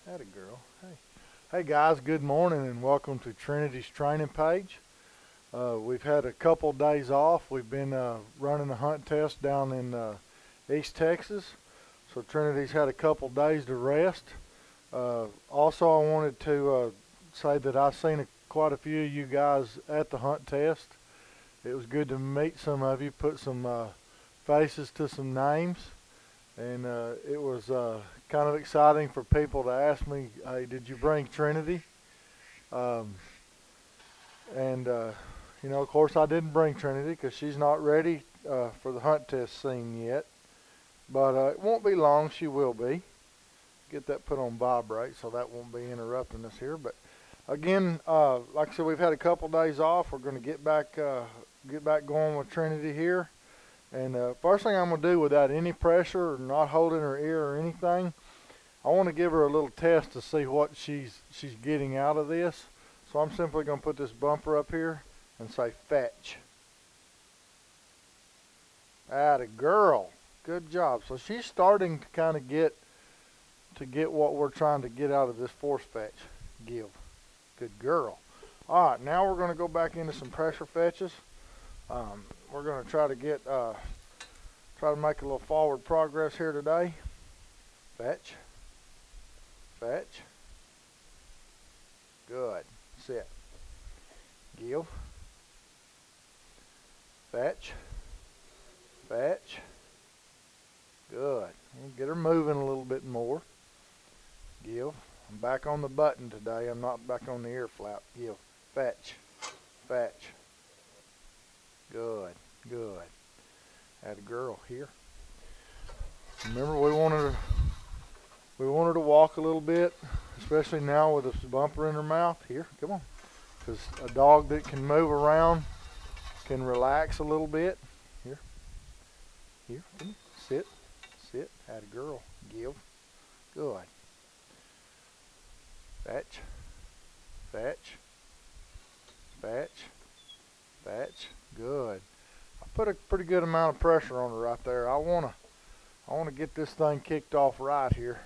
Atta girl. Hey. Hey guys, good morning and welcome to Trinity's training page. We've had a couple days off. We've been running a hunt test down in East Texas. So Trinity's had a couple days to rest. Also, I wanted to say that I've seen quite a few of you guys at the hunt test. It was good to meet some of you, put some faces to some names. And it was kind of exciting for people to ask me, hey, did you bring Trinity? Um, and, you know, of course I didn't bring Trinity because she's not ready for the hunt test scene yet. But it won't be long, she will be. Get that put on vibrate so that won't be interrupting us here. But again, like I said, we've had a couple days off. We're going to get back going with Trinity here. And first thing I'm going to do, without any pressure or not holding her ear or anything, I want to give her a little test to see what she's getting out of this. So I'm simply going to put this bumper up here and say fetch. Atta girl. Good job. So she's starting to kind of get what we're trying to get out of this force fetch. Give. Good girl. All right, now we're going to go back into some pressure fetches. We're going to try to make a little forward progress here today. Fetch. Fetch. Good. Sit. Give. Fetch. Fetch. Good. Get her moving a little bit more. Give. I'm back on the button today. I'm not back on the ear flap. Give. Fetch. Fetch. Good. Good. Atta girl here. Remember, we want her to walk a little bit, especially now with this bumper in her mouth. Here, come on. Because a dog that can move around can relax a little bit. Here. Here. Come on. Sit. Sit. Atta girl. Give. Good. Fetch. Fetch. Fetch. Fetch. Good. I put a pretty good amount of pressure on her right there. I wanna get this thing kicked off right here.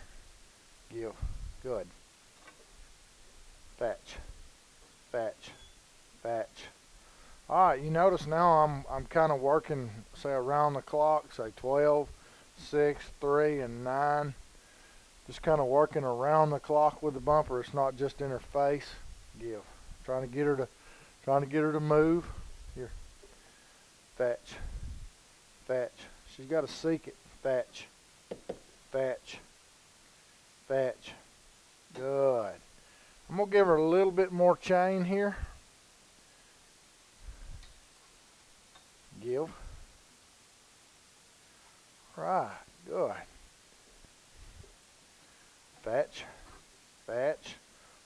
Give. Good. Fetch. Fetch. Fetch. All right, you notice now I'm kind of working, say, around the clock, say 12, 6, 3, and 9. Just kind of working around the clock with the bumper. It's not just in her face. Give. Trying to get her to move. Here. Fetch. Fetch. She's got to seek it. Fetch. Fetch. Fetch. Good. I'm going to give her a little bit more chain here. Give. Right. Good. Fetch. Fetch.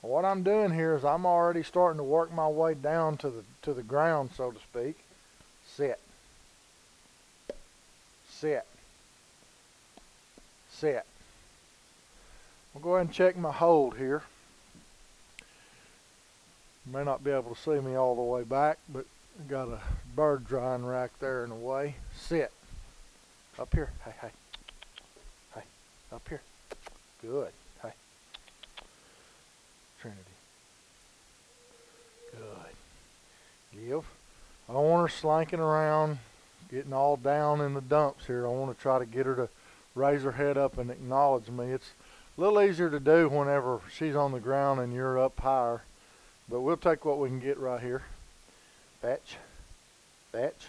What I'm doing here is I'm already starting to work my way down to the ground, so to speak. Sit. Sit. Sit. I'll go ahead and check my hold here. You may not be able to see me all the way back, but I got a bird drying rack there in the way. Sit. Up here. Hey, hey. Hey. Up here. Good. Hey. Trinity. Good. Give. I don't want her slinking around, getting all down in the dumps here. I want to try to get her to raise her head up and acknowledge me. It's a little easier to do whenever she's on the ground and you're up higher. But we'll take what we can get right here. Fetch. Fetch.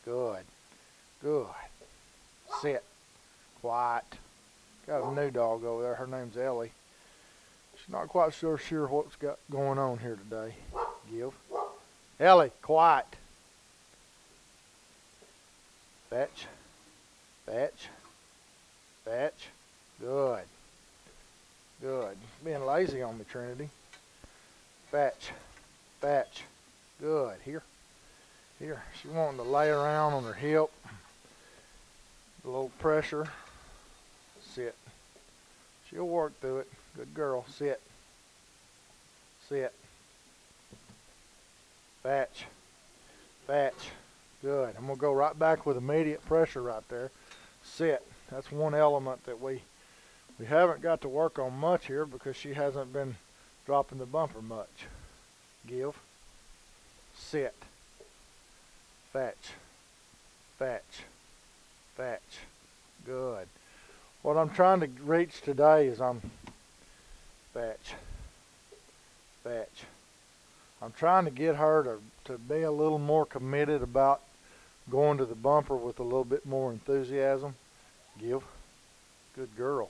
Good. Good. Sit. Quiet. Got a new dog over there. Her name's Ellie. She's not quite sure what's got going on here today. Give. Ellie, quiet. Fetch. Fetch. Fetch. Good. Good. Being lazy on me, Trinity. Fetch. Fetch. Good. Here. Here. She's wanting to lay around on her hip. A little pressure. Sit. She'll work through it. Good girl. Sit. Sit. Fetch. Fetch. Good. I'm going to go right back with immediate pressure right there. Sit. That's one element that we We haven't got to work on much here because she hasn't been dropping the bumper much. Give, sit, fetch, fetch, fetch. Good. What I'm trying to reach today is fetch, fetch. I'm trying to get her to be a little more committed about going to the bumper with a little bit more enthusiasm. Give. Good girl.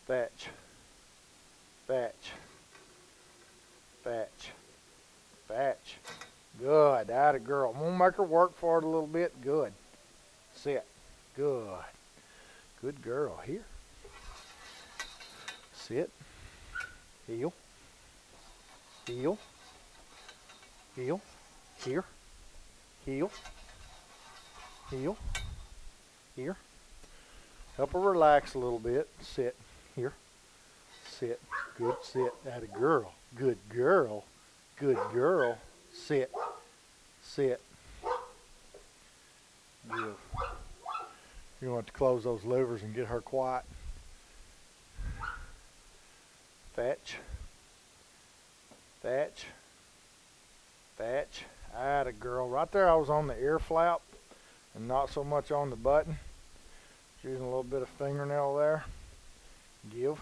Fetch, fetch, fetch, fetch. Good. Atta girl. I'm going to make her work for it a little bit. Good. Sit. Good. Good girl. Here. Sit. Heel. Heel. Heel. Here. Heel. Heel. Here. Help her relax a little bit. Sit. Here. Sit. Good. Sit. Atta girl. Good girl. Good girl. Sit. Sit. Give. You want to close those louvers and get her quiet. Fetch. Fetch. Fetch. Atta girl. Right there I was on the ear flap and not so much on the button. Using a little bit of fingernail there. Give.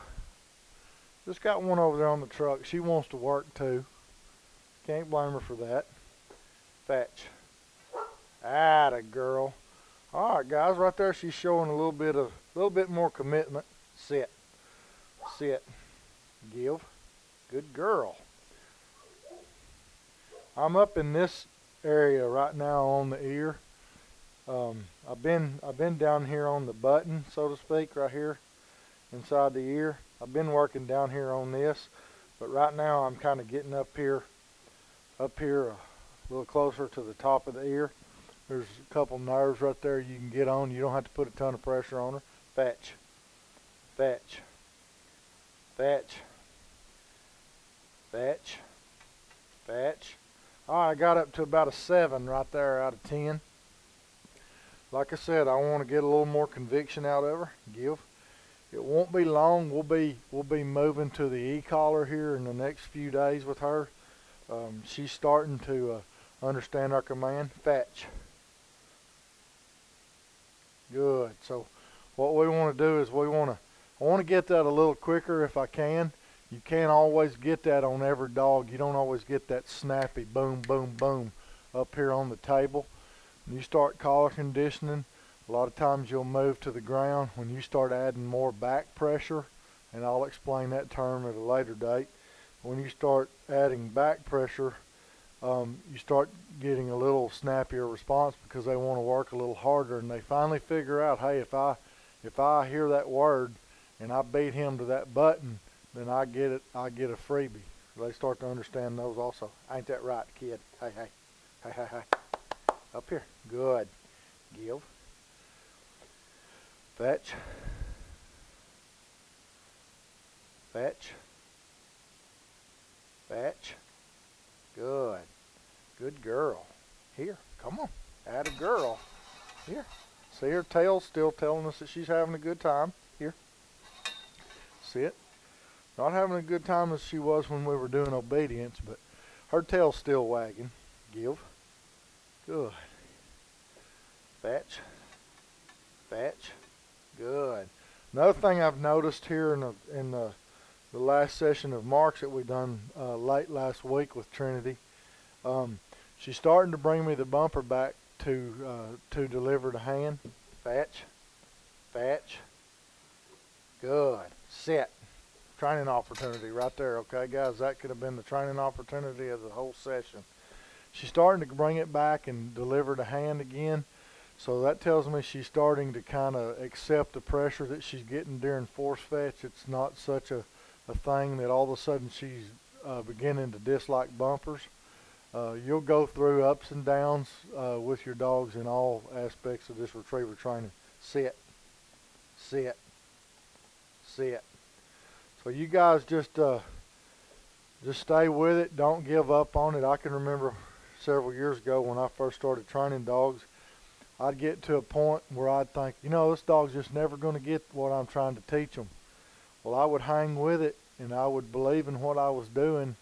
Just got one over there on the truck. She wants to work too. Can't blame her for that. Fetch. Atta girl. Alright guys, right there she's showing a little bit more commitment. Sit. Sit. Give. Good girl. I'm up in this area right now on the ear. I've been down here on the button, so to speak, right here inside the ear. I've been working down here on this, but right now I'm kind of getting up here a little closer to the top of the ear. There's a couple nerves right there you can get on. You don't have to put a ton of pressure on her. Fetch. Fetch. Fetch. Fetch. Fetch. Alright, I got up to about a 7 right there out of 10. Like I said, I want to get a little more conviction out of her. Give. It won't be long. We'll be moving to the e-collar here in the next few days with her. She's starting to understand our command. Fetch. Good. So what we want to do is I want to get that a little quicker if I can. You can't always get that on every dog. You don't always get that snappy boom, boom, boom up here on the table. When you start collar conditioning, a lot of times you'll move to the ground when you start adding more back pressure, and I'll explain that term at a later date. When you start adding back pressure, you start getting a little snappier response because they want to work a little harder, and they finally figure out, hey, if I hear that word and I beat him to that button, then I get a freebie. They start to understand those also. Ain't that right, kid? Hey, hey, hey, hey, hey. Up here. Good. Give. Fetch. Fetch. Fetch. Good. Good girl. Here. Come on. Atta girl. Here. See her tail still telling us that she's having a good time. Here. Sit. Not having a good time as she was when we were doing obedience, but her tail's still wagging. Give. Good. Fetch. Fetch. Good. Another thing I've noticed here in the last session of marks that we done late last week with Trinity, she's starting to bring me the bumper back to deliver to hand. Fetch. Fetch. Good. Sit. Training opportunity right there. Okay, guys, that could have been the training opportunity of the whole session. She's starting to bring it back and deliver to hand again. So that tells me she's starting to kind of accept the pressure that she's getting during force fetch. It's not such a thing that all of a sudden she's beginning to dislike bumpers. You'll go through ups and downs with your dogs in all aspects of this retriever training. Sit. Sit. Sit. So you guys just stay with it. Don't give up on it. I can remember several years ago when I first started training dogs, I'd get to a point where I'd think, you know, this dog's just never going to get what I'm trying to teach him. Well, I would hang with it, and I would believe in what I was doing,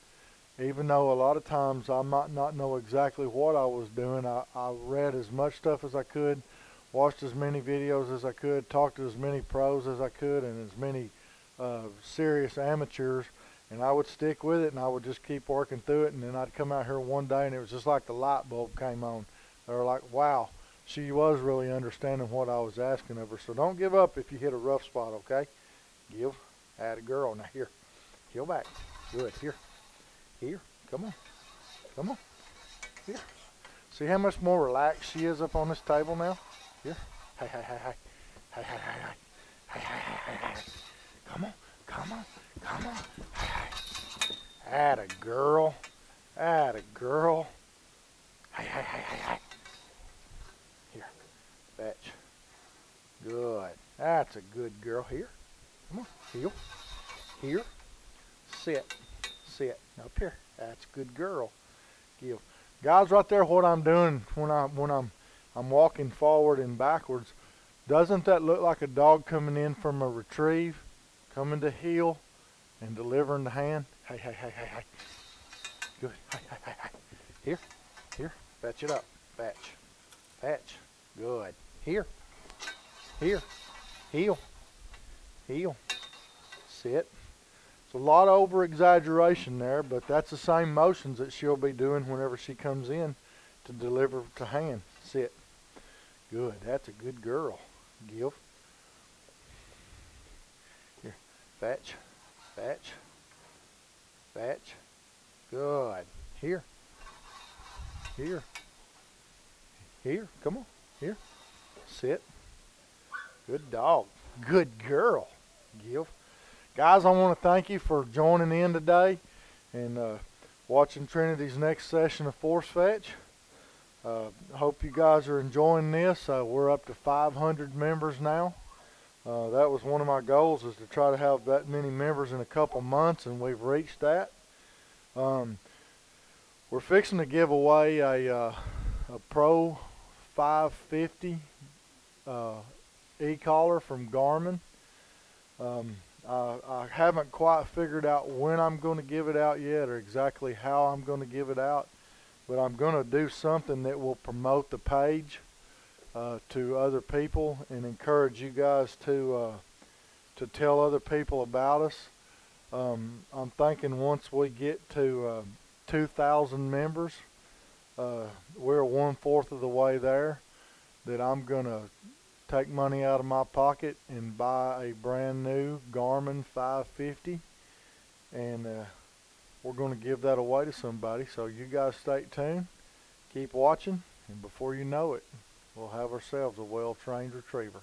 even though a lot of times I might not know exactly what I was doing. I read as much stuff as I could, watched as many videos as I could, talked to as many pros as I could, and as many serious amateurs, and I would stick with it, and I would just keep working through it. And then I'd come out here one day, and it was just like the light bulb came on. They were like, wow, she was really understanding what I was asking of her. So don't give up if you hit a rough spot, okay? Give. Add a girl. Now here, heel back. Good. Here, come on, come on, here. See how much more relaxed she is up on this table now? Here, hey, hey, hey, hey, hey, hey, hey, hey, hey, hey, hey, hey, hey. Come on, come on, come on, hey, hey. Atta girl, atta girl. Hey, hey, hey, hey, hey. Here, fetch. Good. That's a good girl. Here, come on, heel. Here, sit. Sit up here. That's a good girl. Give. Guys, right there, what I'm doing when I'm walking forward and backwards, doesn't that look like a dog coming in from a retrieve, coming to heel and delivering the hand? Hey, hey, hey, hey, hey. Good. Hey, hey, hey, hey. Here, fetch it up. Fetch. Good. Here, heel, sit. It's a lot of over-exaggeration there, but that's the same motions that she'll be doing whenever she comes in to deliver to hand. Sit. Good. That's a good girl. Give. Here. Fetch. Good. Here. Come on. Here. Sit. Good dog. Good girl. Give. Guys, I want to thank you for joining in today and watching Trinity's next session of Force Fetch. Hope you guys are enjoying this. We're up to 500 members now. That was one of my goals, is to try to have that many members in a couple months, and we've reached that. We're fixing to give away a Pro 550 e-collar from Garmin. I haven't quite figured out when I'm going to give it out yet, or exactly how I'm going to give it out, but I'm going to do something that will promote the page to other people and encourage you guys to tell other people about us. I'm thinking once we get to 2,000 members, we're 1/4 of the way there, that I'm going to take money out of my pocket and buy a brand new Garmin 550, and we're going to give that away to somebody. So you guys stay tuned, keep watching, and before you know it, we'll have ourselves a well-trained retriever.